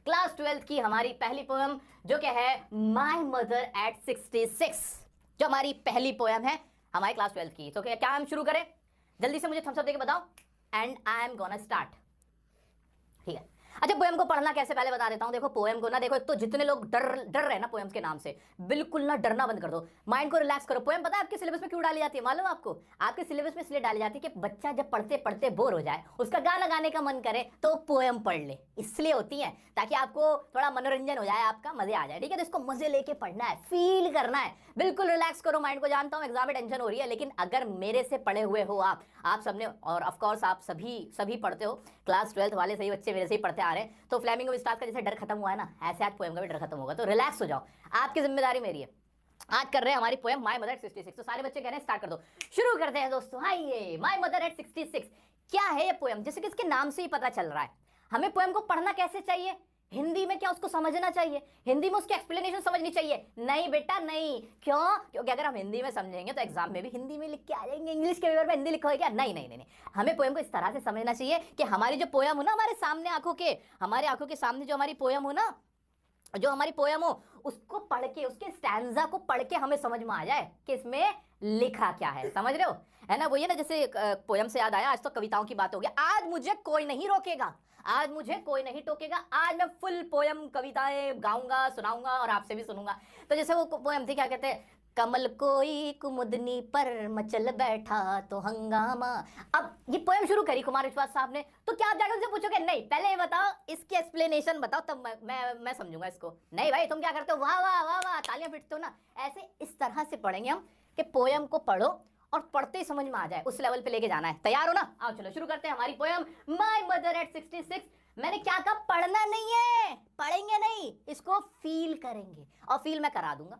Class 12th की हमारी पहली पोएम जो कि है माय मदर एट 66, जो हमारी पहली पोएम है हमारी क्लास 12th की। तो क्या हम शुरू करें? जल्दी से मुझे थम्स अप देके बताओ and I am gonna start. ठीक है, अच्छा पोएम को पढ़ना कैसे पहले बता देता हूं। देखो पोएम को ना, देखो एक तो जितने लोग डर रहे हैं ना पोएम्स के नाम से, बिल्कुल ना डरना बंद कर दो, माइंड को रिलैक्स करो। पोएम पता है आपके सिलेबस में क्यों डाली जाती है? मालूम है आपको? आपके सिलेबस में इसलिए डाली जाती है कि बच्चा जब पढ़ते पढ़ते बोर हो जाए, उसका गाना गाने का मन करे तो पोएम पढ़ ले, इसलिए होती है ताकि आपको थोड़ा मनोरंजन हो जाए, आपका मजे आ जाए। ठीक है, तो इसको मजे लेके पढ़ना है, फील करना है, बिल्कुल रिलैक्स करो माइंड को। जानता हूं एग्जाम में टेंशन हो रही है, लेकिन अगर मेरे से पढ़े हुए हो आप सबने, और ऑफकोर्स आप सभी पढ़ते हो, क्लास 12th वाले सही बच्चे मेरे से ही पढ़ते आ रहे हैं, तो फ्लेमिंगो स्टार्स का जैसे डर खत्म हुआ है ना, ऐसे आज पोएम का भी डर खत्म होगा। तो रिलैक्स हो जाओ, आपकी जिम्मेदारी मेरी है। आज कर रहे हैं हमारी पोएम माय मदर एट 66। तो सारे बच्चे कह रहे हैं स्टार्ट कर दो, शुरू करते हैं दोस्तों। आइए, माय मदर एट 66 क्या है ये पोएम? जैसे कि इसके नाम से ही पता चल रहा है, हमें पोएम को पढ़ना कैसे चाहिए, हिंदी में क्या उसको समझना चाहिए, हिंदी में उसकी एक्सप्लेनेशन समझनी चाहिए। नहीं बेटा नहीं, क्यों? क्योंकि अगर हम हिंदी में समझेंगे तो एग्जाम में भी हिंदी में लिख के आ जाएंगे, इंग्लिश के पेपर में हिंदी लिखा हो क्या? नहीं नहीं नहीं, हमें पोएम को इस तरह से समझना चाहिए कि हमारी जो पोएम हो ना, हमारे सामने हमारे आंखों के सामने जो हमारी पोएम हो ना, जो हमारी पोएम हो, उसको पढ़ के, उसके स्टैंजा को पढ़ के हमें समझ में आ जाए कि इसमें लिखा क्या है। समझ रहे हो? है ना? वो ये ना, जैसे पोएम से याद आया, आज तो कविताओं की बात हो गई। आज मुझे कोई नहीं रोकेगा, आज मुझे कोई नहीं टोकेगा, आज मैं फुल पोएम कविताएं गाऊंगा, सुनाऊंगा और आपसे भी सुनूंगा। तो जैसे वो पोएम थी, क्या कहते हैं, कमल कोई कुमुदनी पर मचल बैठा तो हंगामा। अब ये पोएम शुरू करी कुमार विश्वास साहब ने, तो क्या आप जाकर उनसे पूछोगे? नहीं, पहले ये बताओ, इसकी एक्सप्लेनेशन बताओ, तब मैं समझूंगा इसको। नहीं भाई, तुम क्या करते हो, वाह वाह वाह वाह, तालियां पीटते हो ना। ऐसे इस तरह से पढ़ेंगे हम कि पोएम को पढ़ो और पढ़ते ही समझ में आ जाए, उस लेवल पे लेके जाना है। तैयार हो ना? आओ चलो शुरू करते हैं हमारी पोएम माय मदर एट 66। मैंने क्या कहा? पढ़ना नहीं है, पढ़ेंगे नहीं, इसको फील करेंगे, और फील मैं करा दूंगा,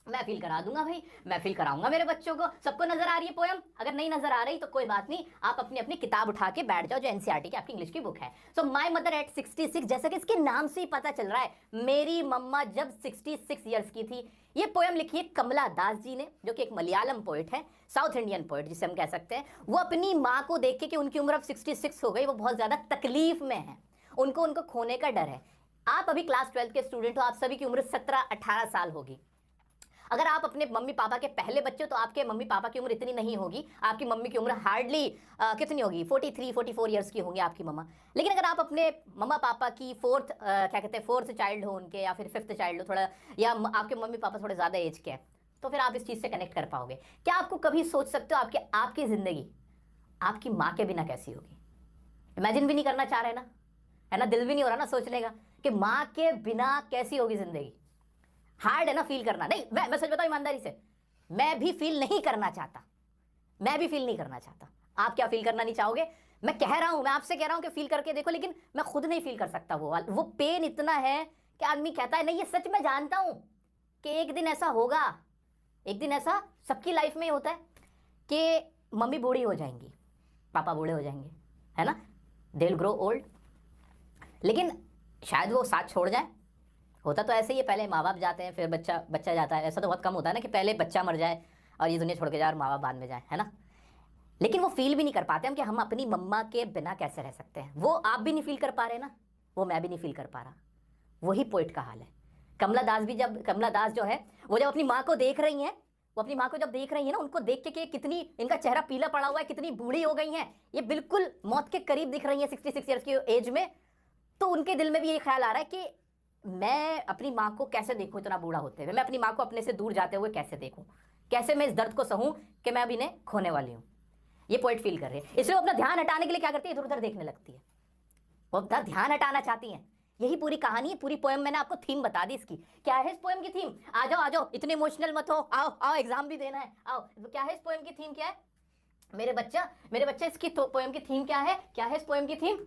मैं फील करा दूंगा भाई, मैं फील कराऊंगा मेरे बच्चों को। सबको नजर आ रही है पोएम? अगर नहीं नजर आ रही तो कोई बात नहीं, आप अपनी अपनी किताब उठा के बैठ जाओ, जो एनसीईआरटी की आपकी इंग्लिश की बुक है। सो माय मदर एट 66, जैसा कि इसके नाम से ही पता चल रहा है, मेरी मम्मा जब 66 ईयर्स की थी। ये पोएम लिखी है कमला दास जी ने, जो कि एक मलयालम पोइट है, साउथ इंडियन पोइट जिसे हम कह सकते हैं। वो अपनी माँ को देख के कि उनकी उम्र अब 66 हो गई, वो बहुत ज्यादा तकलीफ में है, उनको खोने का डर है। आप अभी क्लास 12th के स्टूडेंट हो, आप सभी की उम्र 17-18 साल होगी। अगर आप अपने मम्मी पापा के पहले बच्चे हो तो आपके मम्मी पापा की उम्र इतनी नहीं होगी, आपकी मम्मी की उम्र हार्डली कितनी होगी, 43-44 ईयर्स की होंगी आपकी मम्मा। लेकिन अगर आप अपने मम्मा पापा की फोर्थ चाइल्ड हो उनके, या फिर फिफ्थ चाइल्ड हो थोड़ा, या आपके मम्मी पापा थोड़े ज़्यादा एज के हैं, तो फिर आप इस चीज़ से कनेक्ट कर पाओगे। क्या आपको कभी सोच सकते हो आपकी ज़िंदगी आपकी माँ के बिना कैसी होगी? इमेजिन भी नहीं करना चाह रहे ना, है ना? दिल भी नहीं हो रहा ना सोचने का कि माँ के बिना कैसी होगी ज़िंदगी। हार्ड है ना फील करना? नहीं, मैं सच बताऊं ईमानदारी से, मैं भी फील नहीं करना चाहता, मैं भी फील नहीं करना चाहता। आप क्या फील करना नहीं चाहोगे? मैं कह रहा हूं, मैं आपसे कह रहा हूं कि फील करके देखो, लेकिन मैं खुद नहीं फील कर सकता। वो पेन इतना है कि आदमी कहता है नहीं, ये सच में जानता हूं कि एक दिन ऐसा होगा, एक दिन ऐसा सबकी लाइफ में होता है कि मम्मी बूढ़ी हो जाएंगी, पापा बूढ़े हो जाएंगे, है ना, दे विल ग्रो ओल्ड, लेकिन शायद वो साथ छोड़ जाए। होता तो ऐसे ही है, पहले माँ बाप जाते हैं फिर बच्चा जाता है। ऐसा तो बहुत कम होता है ना कि पहले बच्चा मर जाए और ये दुनिया छोड़ के जाए और माँ बाप बाद में जाए, है ना। लेकिन वो फील भी नहीं कर पाते हम कि हम अपनी मम्मा के बिना कैसे रह सकते हैं। वो आप भी नहीं फील कर पा रहे ना, वो मैं भी नहीं फील कर पा रहा। वही पोइट का हाल है। कमला दास जो है, वो जब अपनी माँ को देख रही हैं, वो अपनी माँ को जब देख रही है ना, उनको देख के कि कितनी इनका चेहरा पीला पड़ा हुआ है, कितनी बूढ़ी हो गई हैं, ये बिल्कुल मौत के करीब दिख रही है 66 ईयर्स की एज में, तो उनके दिल में भी ये ख्याल आ रहा है कि मैं अपनी माँ को कैसे देखूं इतना बूढ़ा होते हुए, मैं अपनी माँ को अपने से दूर जाते हुए कैसे देखूं, कैसे मैं इस दर्द को सहूं कि मैं अब इन्हें खोने वाली हूं। ये पोइट फील कर रहे हैं, इसलिए वो अपना ध्यान हटाने के लिए क्या करती है, इधर उधर देखने लगती है, वो अपना ध्यान हटाना चाहती हैं। यही पूरी कहानी है, पूरी पोएम। मैंने आपको थीम बता दी इसकी। क्या है इस पोएम की थीम? आ जाओ, इतने इमोशनल मत हो, आओ एग्जाम भी देना है, आओ। तो क्या है इस पोएम की थीम? क्या है मेरे बच्चा इसकी पोएम की थीम क्या है इस पोएम की थीम?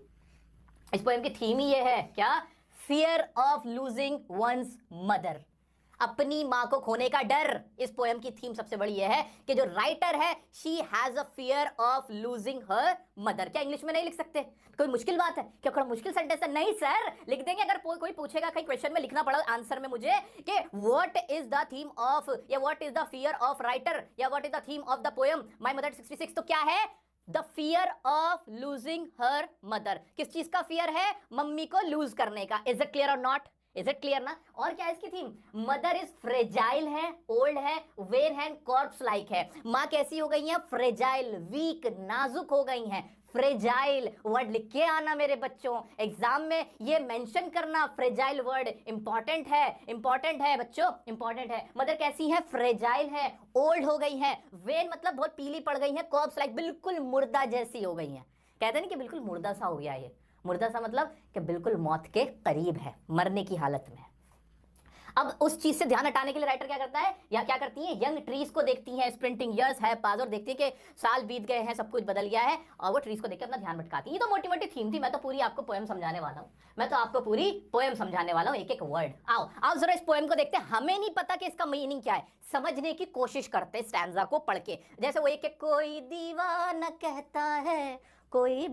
इस पोएम की थीम ही ये है, क्या? Fear of losing one's mother, अपनी मां को खोने का डर। इस पोएम की थीम सबसे बड़ी यह है कि जो राइटर है, she has a fear of losing her mother. क्या इंग्लिश में नहीं लिख सकते? कोई मुश्किल बात है क्या? थोड़ा मुश्किल सेंटेंस है? नहीं सर, लिख देंगे। अगर कोई पूछेगा, कहीं क्वेश्चन में लिखना पड़ा आंसर में मुझे कि what is the theme of, या what is the fear of writer, या what is the theme of the poem my mother 66, तो क्या है? The fear of losing her mother. किस चीज का फियर है? मम्मी को लूज करने का। इज इट क्लियर और नॉट? इज इट क्लियर ना? और क्या है इसकी थीम? मदर इज फ्रेजाइल है, ओल्ड है, वेन है, कॉर्प्स लाइक है। माँ कैसी हो गई है? फ्रेजाइल, वीक, नाजुक हो गई हैं। फ्रेजाइल वर्ड लिख के आना मेरे बच्चों, एग्जाम में ये मेंशन करना, फ्रेजाइल वर्ड इंपॉर्टेंट है, इंपॉर्टेंट है बच्चों, इंपॉर्टेंट है। मदर कैसी है? फ्रेजाइल है, ओल्ड हो गई है, वेन मतलब बहुत पीली पड़ गई है, कॉर्प्स लाइक बिल्कुल मुर्दा जैसी हो गई है। कहते हैं कि बिल्कुल मुर्दा सा हो गया ये। मुर्दा सा मतलब कि बिल्कुल मौत के करीब है, मरने की हालत में। अब उस चीज से ध्यान हटाने के लिए राइटर क्या करता है या क्या करती है? यंग ट्रीज को देखती है, स्प्रिंटिंग ईयर्स है पास, और देखती है कि साल बीत गए हैं, सब कुछ बदल गया है, और वो ट्रीज को देख के अपना ध्यान भटकाती है। ये तो मोटी मोटी थीम थी। मैं तो पूरी आपको पोएम समझाने वाला हूँ, मैं तो आपको पूरी पोएम समझाने वाला हूँ, एक एक वर्ड। आओ आओ जरा इस पोएम को देखते हैं। हमें नहीं पता कि इसका मीनिंग क्या है, समझने की कोशिश करते हैं स्टैंजा को पढ़ के। जैसे वो एक कोई दीवाना कहता है, कोई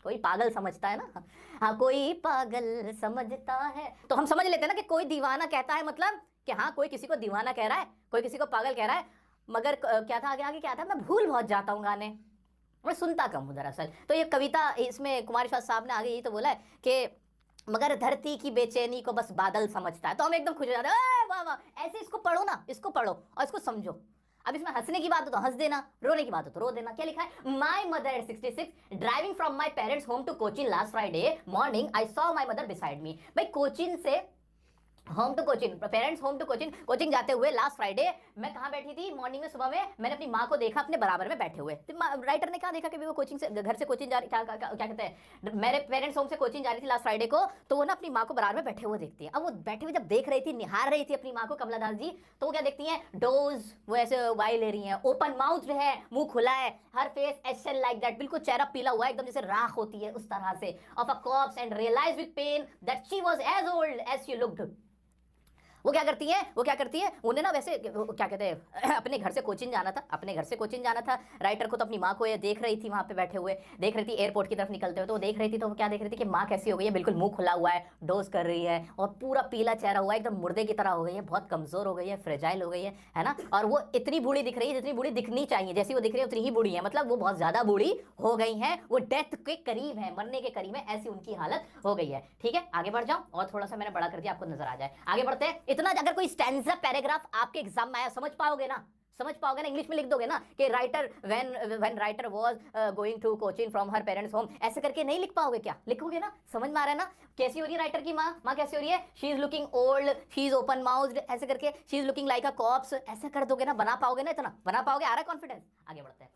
कोई पागल समझता है ना, हाँ कोई पागल समझता है, तो हम समझ लेते हैं ना कि कोई दीवाना कहता है मतलब कि हाँ कोई किसी को दीवाना कह रहा है, कोई किसी को पागल कह रहा है। मगर क्या था आगे? आगे क्या था? मैं भूल बहुत जाता हूँ गाने, मैं सुनता कम हूँ दरअसल। तो ये कविता, इसमें कुमार विश्वास साहब ने आगे यही तो बोला है कि मगर धरती की बेचैनी को बस बादल समझता है। तो हम एकदम खुश हो जाते हैं, वाह वाह। ऐसे इसको पढ़ो ना, इसको पढ़ो और इसको समझो। अब इसमें हंसने की बात हो तो हंस देना, रोने की बात हो तो रो देना। क्या लिखा है? My mother at 66 driving from my parents home to Cochin last Friday morning I saw my mother beside me. भाई कोचिन से home to coaching, parents home to coaching, coaching जाते हुए लास्ट फ्राइडे मैं कहाँ बैठी थी? मॉर्निंग में, सुबह में मैंने अपनी माँ को देखा अपने बराबर में बैठे हुए। तो राइटर ने क्या देखा कि वो कोचिंग से, घर से कोचिंग जा रही, क्या कहते हैं, मेरे पेरेंट्स होम से कोचिंग जा रही थी लास्ट फ्राइडे को, तो वो ना अपनी माँ को बराबर में बैठे हुए देखती है। अब वो बैठे हुए जब देख रही थी, निहार रही थी अपनी माँ को कमला दास जी, तो वो क्या देखती है? डोज, वो ऐसे वाई ले रही है, ओपन माउथ है, मुंह खुला है, हर फेस एशन लाइक दैट, बिल्कुल चेहरा पीला हुआ है एकदम जैसे राख होती है उस तरह से, of a corpse, and realize with pain that she was as old as she looked. वो क्या करती है? वो क्या करती है? उन्हें ना वैसे क्या कहते हैं, अपने घर से कोचिंग जाना था, अपने घर से कोचिंग जाना था राइटर को। तो अपनी माँ को ये देख रही थी वहाँ पे बैठे हुए, देख रही थी एयरपोर्ट की तरफ निकलते हुए, तो वो देख रही थी। तो वो क्या देख रही थी कि माँ कैसी हो गई है, बिल्कुल मुंह खुला हुआ है, डोज कर रही है, और पूरा पीला चेहरा हुआ है, एकदम मुर्दे की तरह हो गई है, बहुत कमजोर हो गई है, फ्रेजाइल हो गई है ना। और वो इतनी बूढ़ी दिख रही है जितनी बूढ़ी दिखनी चाहिए, जैसी वो दिख रही है उतनी ही बूढ़ी है, मतलब वो बहुत ज्यादा बूढ़ी हो गई है, वो डेथ के करीब है, मरने के करीब है, ऐसी उनकी हालत हो गई है। ठीक है, आगे बढ़ जाओ, और थोड़ा सा मैंने बड़ा कर दिया, आपको नजर आ जाए। आगे बढ़ते हैं। इतना अगर कोई स्टैंजा पैराग्राफ आपके एग्जाम में आया, समझ पाओगे ना? समझ पाओगे ना? इंग्लिश में लिख दोगे ना कि writer when writer was going to coaching from her parents home, ऐसे करके नहीं लिख पाओगे क्या? लिखोगे ना? समझ में आ रहा है ना? कैसी हो रही है राइटर की माँ? माँ कैसी हो रही है? She is looking old, she is open mouthed, ऐसे करके she is looking like a corpse, ऐसे कर दोगे ना? बना पाओगे ना? इतना बना पाओगे? आ रहा है कॉन्फिडेंस? आगे बढ़ते हैं।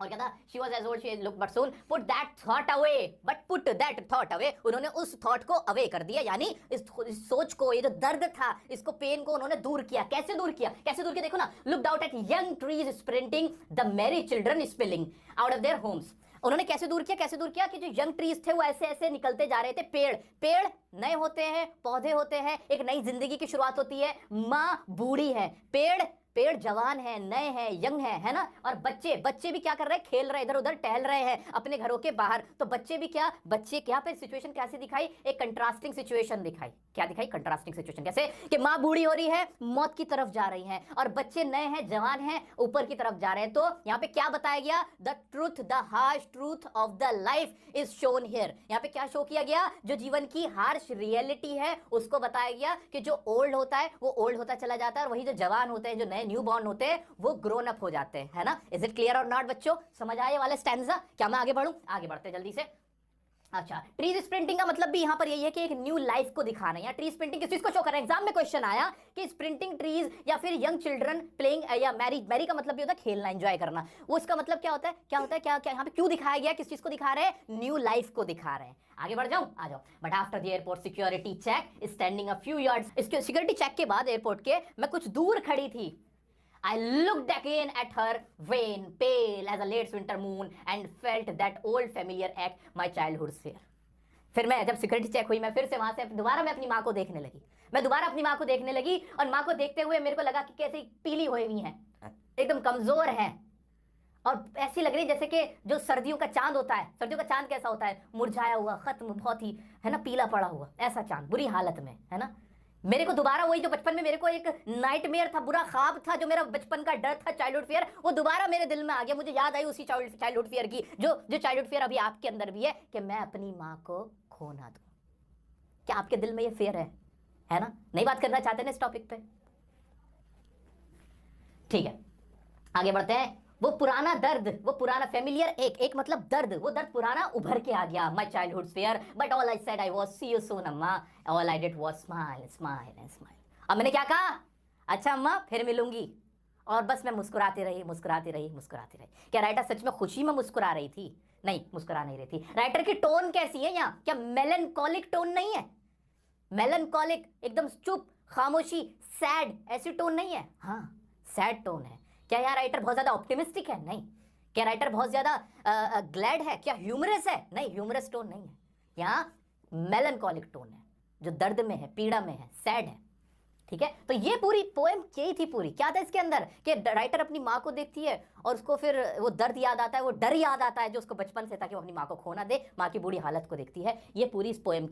और क्या था? She was as old she looked but soon put that thought away, but put that thought away, उन्होंने उस थॉट को अवे कर दिया, यानी इस सोच को, ये जो दर्द था, इसको पेन को उन्होंने दूर किया। कैसे दूर किया? कैसे दूर किया? देखो ना, looked out at young trees sprinting, the merry children spilling out of their homes। उन्होंने कैसे दूर किया? कैसे दूर किया कि जो यंग ट्रीज थे वो ऐसे ऐसे निकलते जा रहे थे। पेड़ नए होते हैं, पौधे होते हैं, एक नई जिंदगी की शुरुआत होती है। माँ बूढ़ी है, पेड़ जवान है, नए हैं, यंग है ना। और बच्चे भी क्या कर रहे हैं? खेल रहे हैं, इधर उधर टहल रहे हैं अपने घरों के बाहर। तो बच्चे क्या पे सिचुएशन कैसे दिखाई? एक कंट्रास्टिंग सिचुएशन दिखाई। क्या दिखाई? Contrasting situation. कैसे कि माँ बूढ़ी हो रही है, मौत की तरफ जा रही है, और बच्चे नए हैं, जवान हैं, ऊपर की तरफ जा रहे हैं। तो यहाँ पे क्या बताया गया? The truth, the harsh truth of the life is shown here. यहाँ पे क्या शो किया गया? जो जीवन की हार्श रियलिटी है उसको बताया गया कि जो ओल्ड होता है वो ओल्ड होता चला जाता है, और वही जो जवान होते हैं, जो नए न्यू बॉर्न होते हैं, वो ग्रोन अप हो जाते हैं, है ना। इज इट क्लियर और नॉट बच्चों? समझ आए वाले स्टैंजा? क्या मैं आगे बढ़ूं? आगे बढ़ते जल्दी से। अच्छा, ट्रीज स्प्रिंटिंग का मतलब भी यहाँ पर यही है कि एक न्यू लाइफ को दिखाना है। ट्री स्प्रिंटिंग किस चीज को शो कर रहा है? एग्जाम में क्वेश्चन आया कि स्प्रिंटिंग ट्रीज या फिर यंग चिल्ड्रन प्लेइंग, या मैरी का मतलब भी होता है खेलना, एंजॉय करना। वो इसका मतलब क्या होता है? क्या यहाँ पे क्यों दिखाया गया? किस चीज को दिखा रहे हैं? न्यू लाइफ को दिखा रहे हैं। आगे बढ़ जाऊं? आ जाओ। But after the airport security check standing a few yards, इसके सिक्योरिटी चेक के बाद एयरपोर्ट के मैं कुछ दूर खड़ी थी। I looked again at her, wan, pale as a late winter moon, and felt that old familiar act, my childhood's fear। फिर मैं जब सिक्योरिटी चेक हुई, मैं फिर से वहां से दोबारा मैं अपनी माँ को देखने लगी। मैं दोबारा अपनी माँ को देखने लगी, और माँ को देखते हुए मेरे को लगा कि कैसे पीली हुई हुई है, एकदम कमजोर है, और ऐसी लग रही जैसे कि जो सर्दियों का चांद होता है। सर्दियों का चांद कैसा होता है? मुरझाया हुआ, खत्म, बहुत ही, है ना, पीला पड़ा हुआ, ऐसा चांद, बुरी हालत में, है ना। मेरे को दोबारा वही जो बचपन में मेरे को एक नाइटमेयर था, बुरा ख्वाब था, जो मेरा बचपन का डर था, चाइल्डहुड फियर, वो दोबारा मेरे दिल में आ गया। मुझे याद आई उसी चाइल्डहुड फियर की, जो चाइल्डहुड फियर अभी आपके अंदर भी है, कि मैं अपनी माँ को खो ना दूं। क्या आपके दिल में ये फियर है ना? नहीं बात करना चाहते ना इस टॉपिक पे? ठीक है, आगे बढ़ते हैं। वो पुराना दर्द, वो पुराना फेमिलियर एक मतलब दर्द, वो दर्द पुराना उभर के आ गया। My childhood fear, but all I said I was see you soon Amma, all I did was smile smile and smile. अब मैंने क्या कहा? अच्छा अम्मा फिर मिलूंगी, और बस मैं मुस्कुराती रही मुस्कुराती रही मुस्कुराती रही। क्या राइटर सच में खुशी में मुस्कुरा रही थी? नहीं, मुस्कुरा नहीं रही थी। राइटर की टोन कैसी है यहाँ? क्या मेलनकॉलिक टोन नहीं है? मेलनकॉलिक, एकदम चुप, खामोशी, सैड, ऐसी टोन नहीं है। हाँ, सैड टोन है। क्या यहाँ राइटर बहुत ज्यादा ऑप्टिमिस्टिक है? नहीं। क्या राइटर बहुत ज्यादा ग्लैड है? क्या ह्यूमरस है? नहीं, ह्यूमरस टोन नहीं है। यहाँ मेलनकॉलिक टोन है, जो दर्द में है, पीड़ा में है, सैड है। ठीक है, तो ये पूरी पोएम यही थी। पूरी क्या था इसके अंदर? कि राइटर अपनी माँ को देखती है और उसको फिर वो दर्द याद आता है, वो डर याद आता है जो उसको बचपन से था कि वो अपनी माँ को खो ना दे, माँ की बुरी हालत को देखती है। ये पूरी इस पोएम